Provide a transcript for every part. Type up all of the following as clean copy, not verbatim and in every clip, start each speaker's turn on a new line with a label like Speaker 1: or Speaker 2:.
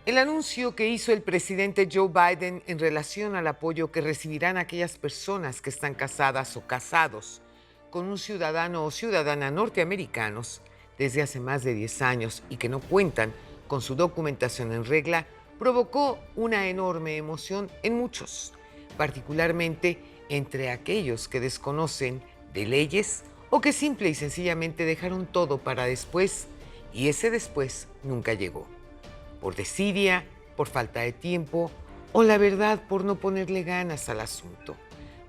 Speaker 1: El anuncio que hizo el presidente Joe Biden en relación al apoyo que recibirán aquellas personas que están casadas o casados con un ciudadano o ciudadana norteamericanos desde hace más de 10 años y que no cuentan con su documentación en regla provocó una enorme emoción en muchos, particularmente entre aquellos que desconocen de leyes o que simple y sencillamente dejaron todo para después y ese después nunca llegó por desidia, por falta de tiempo o la verdad por no ponerle ganas al asunto.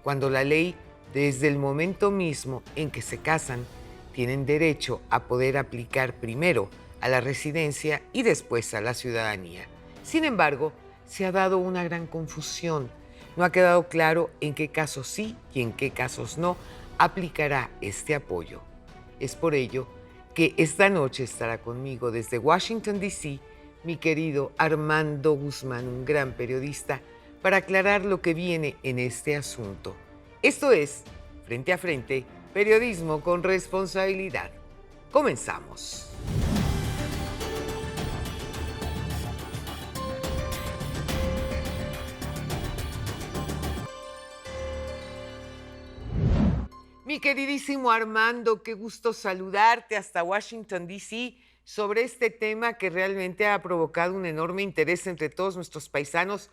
Speaker 1: Cuando la ley, desde el momento mismo en que se casan, tienen derecho a poder aplicar primero a la residencia y después a la ciudadanía. Sin embargo, se ha dado una gran confusión. No ha quedado claro en qué casos sí y en qué casos no aplicará este apoyo. Es por ello que esta noche estará conmigo desde Washington, D.C., mi querido Armando Guzmán, un gran periodista, para aclarar lo que viene en este asunto. Esto es, Frente a Frente, periodismo con responsabilidad. Comenzamos. Mi queridísimo Armando, qué gusto saludarte hasta Washington, D.C., sobre este tema que realmente ha provocado un enorme interés entre todos nuestros paisanos.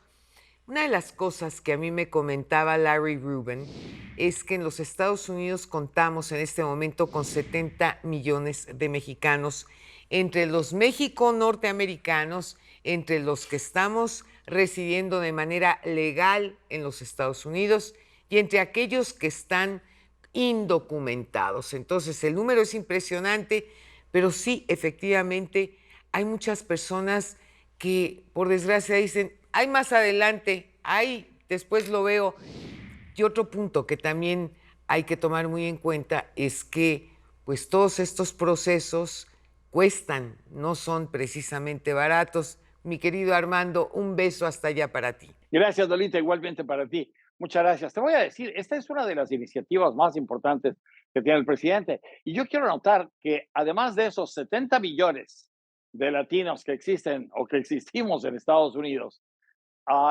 Speaker 1: Una de las cosas que a mí me comentaba Larry Rubin es que en los Estados Unidos contamos en este momento con 70 millones de mexicanos, entre los México-norteamericanos, entre los que estamos residiendo de manera legal en los Estados Unidos y entre aquellos que están indocumentados. Entonces, el número es impresionante, pero sí, efectivamente, hay muchas personas que, por desgracia, dicen, hay más adelante, hay, después lo veo. Y otro punto que también hay que tomar muy en cuenta es que, pues, todos estos procesos cuestan, no son precisamente baratos. Mi querido Armando, un beso hasta allá para ti.
Speaker 2: Gracias, Lolita, igualmente para ti. Muchas gracias. Te voy a decir, esta es una de las iniciativas más importantes que tiene el presidente. Y yo quiero notar que además de esos 70 millones de latinos que existen o que existimos en Estados Unidos,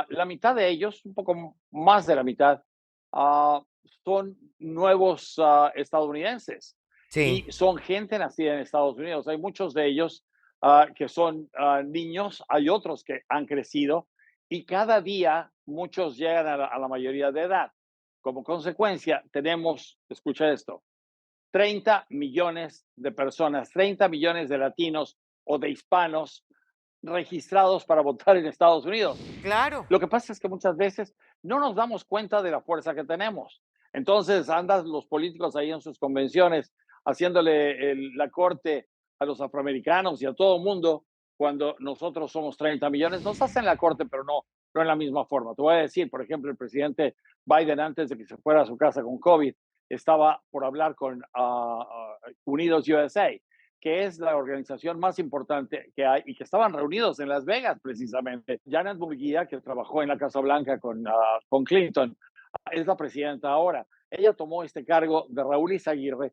Speaker 2: la mitad de ellos, un poco más de la mitad, ah, son nuevos estadounidenses
Speaker 1: Sí.
Speaker 2: y son gente nacida en Estados Unidos. Hay muchos de ellos que son niños, hay otros que han crecido y cada día muchos llegan a la mayoría de edad. Como consecuencia, tenemos, escucha esto, 30 millones de personas, 30 millones de latinos o de hispanos registrados para votar en Estados Unidos.
Speaker 1: Claro.
Speaker 2: Lo que pasa es que muchas veces no nos damos cuenta de la fuerza que tenemos. Entonces andan los políticos ahí en sus convenciones haciéndole la corte a los afroamericanos y a todo el mundo cuando nosotros somos 30 millones. Nos hacen la corte, pero no en la misma forma. Te voy a decir, por ejemplo, el presidente Biden antes de que se fuera a su casa con COVID estaba por hablar con Unidos USA, que es la organización más importante que hay y que estaban reunidos en Las Vegas precisamente. Janet Murguía, que trabajó en la Casa Blanca con Clinton, es la presidenta ahora. Ella tomó este cargo de Raúl Izaguirre,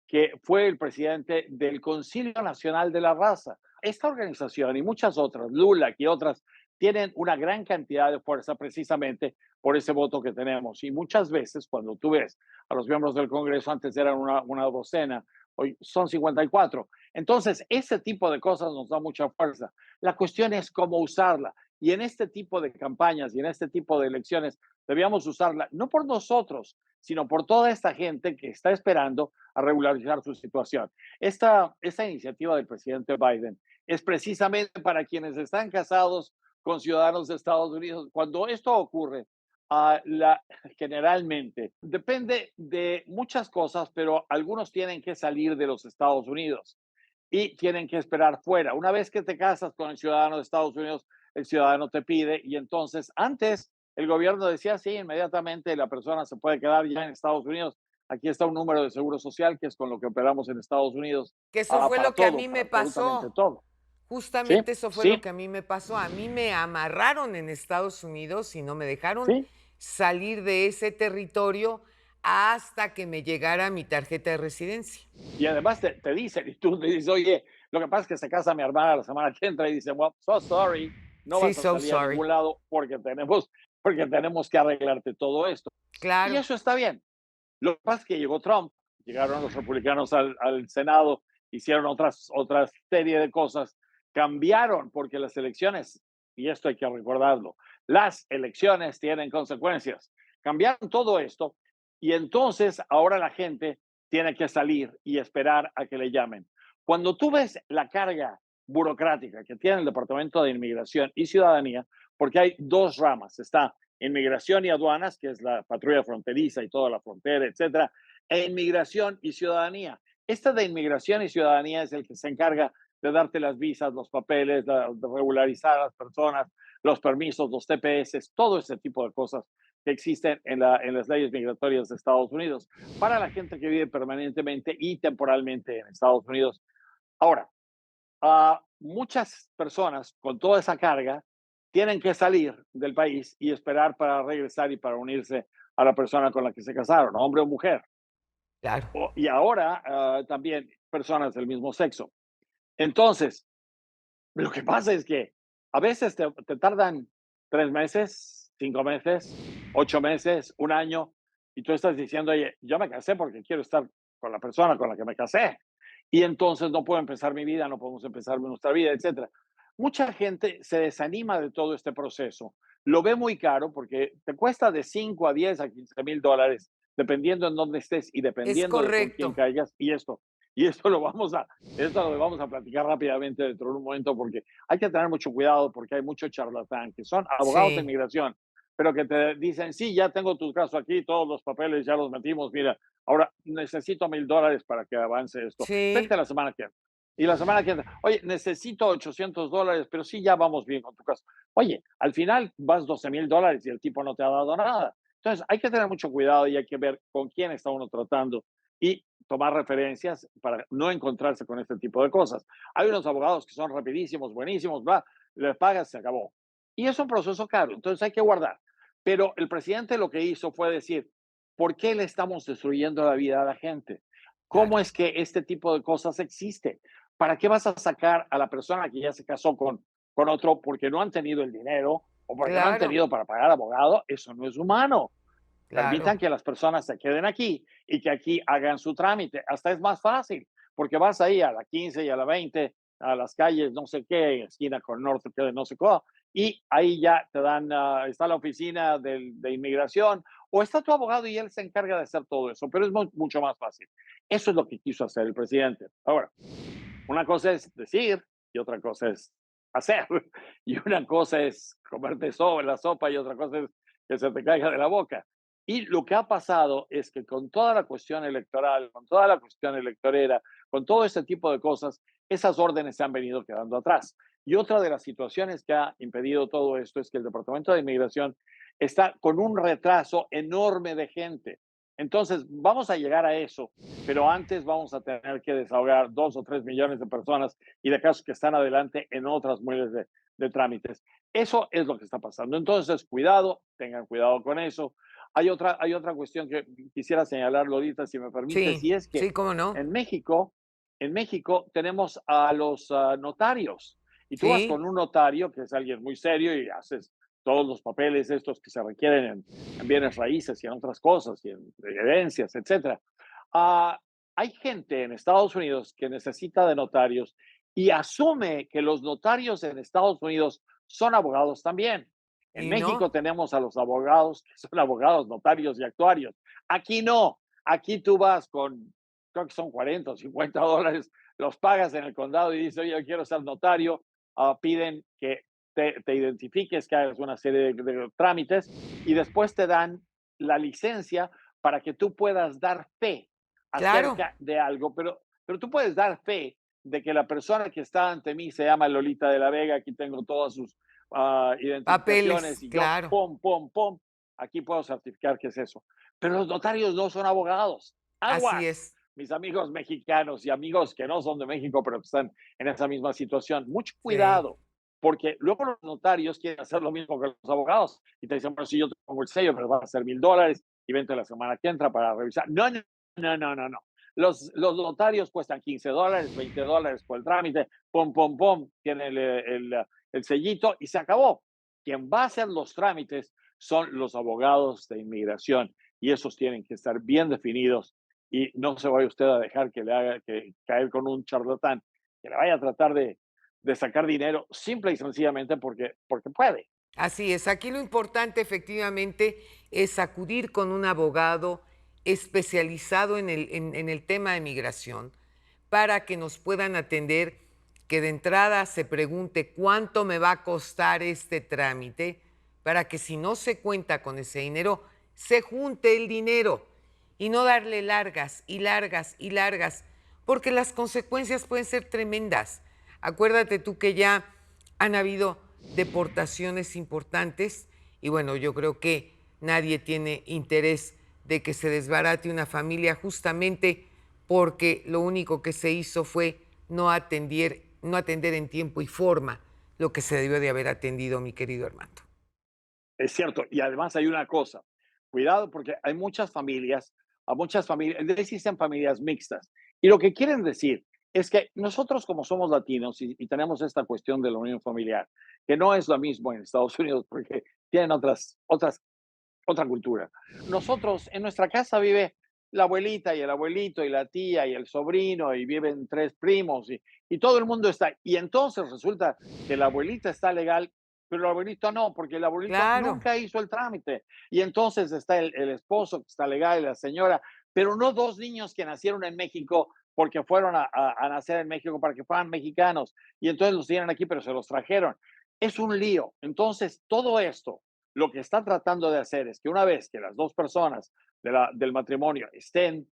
Speaker 2: que fue el presidente del Concilio Nacional de la Raza. Esta organización y muchas otras, LULAC y otras, tienen una gran cantidad de fuerza precisamente por ese voto que tenemos. Y muchas veces, cuando tú ves a los miembros del Congreso, antes eran una docena, hoy son 54. Entonces, ese tipo de cosas nos da mucha fuerza. La cuestión es cómo usarla. Y en este tipo de campañas y en este tipo de elecciones debíamos usarla, no por nosotros, sino por toda esta gente que está esperando a regularizar su situación. Esta iniciativa del presidente Biden es precisamente para quienes están casados con ciudadanos de Estados Unidos. Cuando esto ocurre, generalmente depende de muchas cosas, pero algunos tienen que salir de los Estados Unidos y tienen que esperar fuera. Una vez que te casas con el ciudadano de Estados Unidos, el ciudadano te pide y entonces antes el gobierno decía, sí, inmediatamente la persona se puede quedar ya en Estados Unidos. Aquí está un número de seguro social que es con lo que operamos en Estados Unidos
Speaker 1: Que eso fue
Speaker 2: para
Speaker 1: lo que a
Speaker 2: todo,
Speaker 1: mí
Speaker 2: para
Speaker 1: me
Speaker 2: absolutamente
Speaker 1: pasó.
Speaker 2: todo. ¿Sí?
Speaker 1: Justamente eso fue lo
Speaker 2: ¿Sí?
Speaker 1: que a mí me pasó. A mí me amarraron en Estados Unidos y no me dejaron
Speaker 2: ¿Sí?
Speaker 1: salir de ese territorio hasta que me llegara mi tarjeta de residencia.
Speaker 2: Y además te dicen, y tú le dices, oye, lo que pasa es que se casa mi hermana la semana que entra y dice, well, so sorry, no
Speaker 1: Sí,
Speaker 2: vas a
Speaker 1: so
Speaker 2: salir a
Speaker 1: sorry.
Speaker 2: ningún lado porque tenemos que arreglarte todo esto. Y
Speaker 1: Claro,
Speaker 2: eso está bien. Lo que pasa es que llegó Trump, llegaron los republicanos al Senado, hicieron otras serie de cosas, cambiaron porque las elecciones, y esto hay que recordarlo, las elecciones tienen consecuencias. Cambiaron todo esto y entonces ahora la gente tiene que salir y esperar a que le llamen. Cuando tú ves la carga burocrática que tiene el Departamento de Inmigración y Ciudadanía, porque hay dos ramas, está inmigración y aduanas, que es la patrulla fronteriza y toda la frontera, etcétera, e inmigración y ciudadanía. Esta de inmigración y ciudadanía es el que se encarga de darte las visas, los papeles, de regularizar a las personas, los permisos, los TPS, todo ese tipo de cosas que existen en las leyes migratorias de Estados Unidos para la gente que vive permanentemente y temporalmente en Estados Unidos. Ahora, muchas personas con toda esa carga tienen que salir del país y esperar para regresar y para unirse a la persona con la que se casaron, hombre o mujer.
Speaker 1: claro.
Speaker 2: Y ahora también personas del mismo sexo. Entonces, lo que pasa es que a veces te tardan 3 meses, 5 meses, 8 meses, un año, y tú estás diciendo, oye, yo me casé porque quiero estar con la persona con la que me casé. Y entonces no puedo empezar mi vida, no podemos empezar nuestra vida, etcétera. Mucha gente se desanima de todo este proceso. Lo ve muy caro porque te cuesta de 5 a 10 a 15 mil dólares, dependiendo en dónde estés y
Speaker 1: Es
Speaker 2: dependiendo de con quién
Speaker 1: correcto.
Speaker 2: caigas. Y esto lo vamos a platicar rápidamente dentro de un momento porque hay que tener mucho cuidado porque hay mucho charlatán que son abogados de
Speaker 1: Sí,
Speaker 2: inmigración, pero que te dicen, sí, ya tengo tu caso aquí, todos los papeles ya los metimos, mira, ahora necesito $1,000 para que avance esto.
Speaker 1: sí,
Speaker 2: Vente la semana que viene. Y la semana que viene, oye, necesito $800, pero sí, ya vamos bien con tu caso. Oye, al final vas $12,000 y el tipo no te ha dado nada. Entonces, hay que tener mucho cuidado y hay que ver con quién está uno tratando y tomar referencias para no encontrarse con este tipo de cosas. Hay unos abogados que son rapidísimos, buenísimos, va, les pagas, se acabó. Y es un proceso caro, entonces hay que guardar. Pero el presidente lo que hizo fue decir, ¿por qué le estamos destruyendo la vida a la gente? ¿Cómo
Speaker 1: claro,
Speaker 2: es que este tipo de cosas existe? ¿Para qué vas a sacar a la persona que ya se casó con otro porque no han tenido el dinero o porque no han
Speaker 1: claro,
Speaker 2: tenido para pagar abogado? Eso no es humano.
Speaker 1: claro.
Speaker 2: Permitan que las personas se queden aquí y que aquí hagan su trámite. Hasta es más fácil, porque vas ahí a la 15 y a la 20, a las calles, no sé qué, esquina con norte, que no sé cómo, y ahí ya te dan, está la oficina de inmigración, o está tu abogado y él se encarga de hacer todo eso, pero es mucho más fácil. Eso es lo que quiso hacer el presidente. Ahora, una cosa es decir y otra cosa es hacer. Y una cosa es comerte la sopa y otra cosa es que se te caiga de la boca. Y lo que ha pasado es que con toda la cuestión electoral, con toda la cuestión electorera, con todo ese tipo de cosas, esas órdenes se han venido quedando atrás. Y otra de las situaciones que ha impedido todo esto es que el Departamento de Inmigración está con un retraso enorme de gente. Entonces, vamos a llegar a eso, pero antes vamos a tener que desahogar 2 o 3 millones de personas y de casos que están adelante en otras miles de trámites. Eso es lo que está pasando. Entonces, cuidado, tengan cuidado con eso. Hay otra cuestión que quisiera señalar, Lolita, si me permites,
Speaker 1: Sí,
Speaker 2: y es que
Speaker 1: sí, cómo no.
Speaker 2: en México, en México tenemos a los notarios y tú vas con
Speaker 1: Sí,
Speaker 2: un notario que es alguien muy serio y haces todos los papeles estos que se requieren en bienes raíces y en otras cosas y en herencias, etcétera. Ah, hay gente en Estados Unidos que necesita de notarios y asume que los notarios en Estados Unidos son abogados también. En
Speaker 1: y no,
Speaker 2: México tenemos a los abogados que son abogados, notarios y actuarios. Aquí no. Aquí tú vas con, creo que son 40 o $50, los pagas en el condado y dices, oye, yo quiero ser notario. Piden que te identifiques, que hagas una serie de trámites y después te dan la licencia para que tú puedas dar fe
Speaker 1: claro,
Speaker 2: acerca de algo, pero tú puedes dar fe de que la persona que está ante mí se llama Lolita de la Vega, aquí tengo todas sus identificaciones
Speaker 1: papeles,
Speaker 2: y yo,
Speaker 1: claro,
Speaker 2: pum, pum, pum, aquí puedo certificar que es eso. Pero los notarios no son abogados.
Speaker 1: así
Speaker 2: Aguas,
Speaker 1: es.
Speaker 2: mis amigos mexicanos y amigos que no son de México, pero que están en esa misma situación. Mucho
Speaker 1: Sí,
Speaker 2: cuidado, porque luego los notarios quieren hacer lo mismo que los abogados y te dicen, bueno, si yo te pongo el sello, pero va a ser $1,000 y vente la semana que entra para revisar. No, no, no, no, no, no. Los notarios cuestan $15, $20 por el trámite, pum, pum, pum, tiene el sellito y se acabó. Quien va a hacer los trámites son los abogados de inmigración y esos tienen que estar bien definidos y no se vaya usted a dejar que le haga que caer con un charlatán que le vaya a tratar de sacar dinero simple y sencillamente porque puede.
Speaker 1: Así es, aquí lo importante efectivamente es acudir con un abogado especializado en el tema de migración para que nos puedan atender, que de entrada se pregunte cuánto me va a costar este trámite, para que si no se cuenta con ese dinero, se junte el dinero y no darle largas y largas y largas, porque las consecuencias pueden ser tremendas. Acuérdate tú que ya han habido deportaciones importantes y bueno, yo creo que nadie tiene interés de que se desbarate una familia justamente porque lo único que se hizo fue no atender en tiempo y forma lo que se debió de haber atendido, mi querido Armando.
Speaker 2: Es cierto, y además hay una cosa, cuidado porque hay muchas familias, a muchas familias, existen familias mixtas, y lo que quieren decir es que nosotros como somos latinos y tenemos esta cuestión de la unión familiar, que no es lo mismo en Estados Unidos porque tienen otra cultura. Nosotros, en nuestra casa vive la abuelita y el abuelito y la tía y el sobrino y viven tres primos y todo el mundo está. Y entonces resulta que la abuelita está legal, pero el abuelito no, porque el abuelito
Speaker 1: Claro,
Speaker 2: nunca hizo el trámite. Y entonces está el esposo que está legal y la señora, pero no dos niños que nacieron en México porque fueron a nacer en México para que fueran mexicanos. Y entonces los tienen aquí, pero se los trajeron. Es un lío. Entonces, todo esto lo que está tratando de hacer es que una vez que las dos personas del matrimonio estén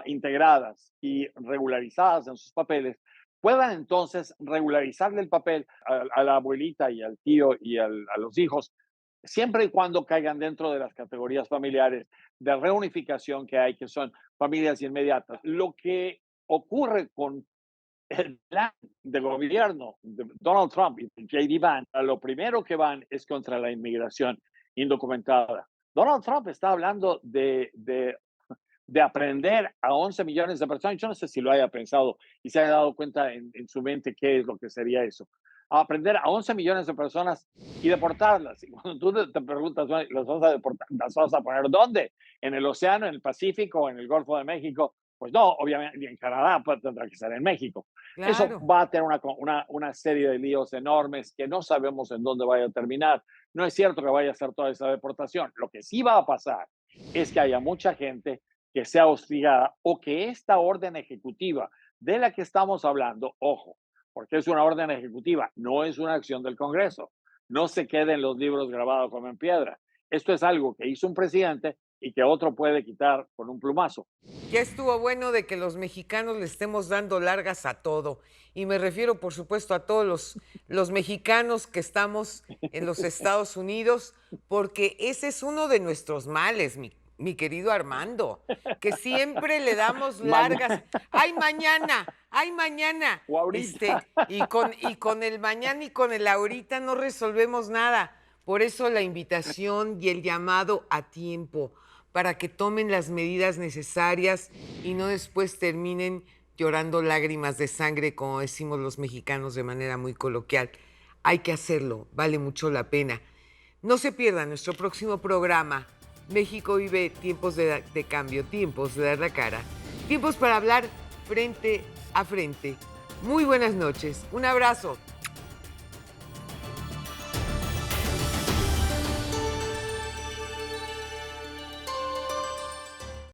Speaker 2: integradas y regularizadas en sus papeles, puedan entonces regularizarle el papel a la abuelita y al tío y a los hijos, siempre y cuando caigan dentro de las categorías familiares de reunificación que hay, que son familias inmediatas. Lo que ocurre con el plan de gobierno de Donald Trump y J.D. Vance, lo primero que van es contra la inmigración indocumentada. Donald Trump está hablando de aprender a 11 millones de personas. Yo no sé si lo haya pensado y se haya dado cuenta en su mente qué es lo que sería eso. A aprender a 11 millones de personas y deportarlas. Y cuando tú te preguntas, "Bueno, ¿las vas a deportar? ¿Las vas a poner dónde? ¿En el océano, en el Pacífico, en el Golfo de México? Pues no, obviamente, y en Canadá pues, tendrá que ser en México. Eso
Speaker 1: claro.
Speaker 2: va a tener una serie de líos enormes que no sabemos en dónde vaya a terminar. No es cierto que vaya a ser toda esa deportación. Lo que sí va a pasar es que haya mucha gente que sea hostigada o que esta orden ejecutiva de la que estamos hablando, ojo, porque es una orden ejecutiva, no es una acción del Congreso, no se quede en los libros grabados como en piedra. Esto es algo que hizo un presidente y que otro puede quitar con un plumazo.
Speaker 1: Ya estuvo bueno de que los mexicanos le estemos dando largas a todo. Y me refiero, por supuesto, a todos los mexicanos que estamos en los Estados Unidos, porque ese es uno de nuestros males, mi querido Armando, que siempre le damos largas.
Speaker 2: Mañana
Speaker 1: ¡Ay, mañana!
Speaker 2: o ahorita.
Speaker 1: Y con el mañana y con el ahorita no resolvemos nada. Por eso la invitación y el llamado a tiempo para que tomen las medidas necesarias y no después terminen llorando lágrimas de sangre, como decimos los mexicanos de manera muy coloquial. Hay que hacerlo, vale mucho la pena. No se pierdan nuestro próximo programa. México vive tiempos de cambio, tiempos de dar la cara, tiempos para hablar frente a frente. Muy buenas noches, un abrazo.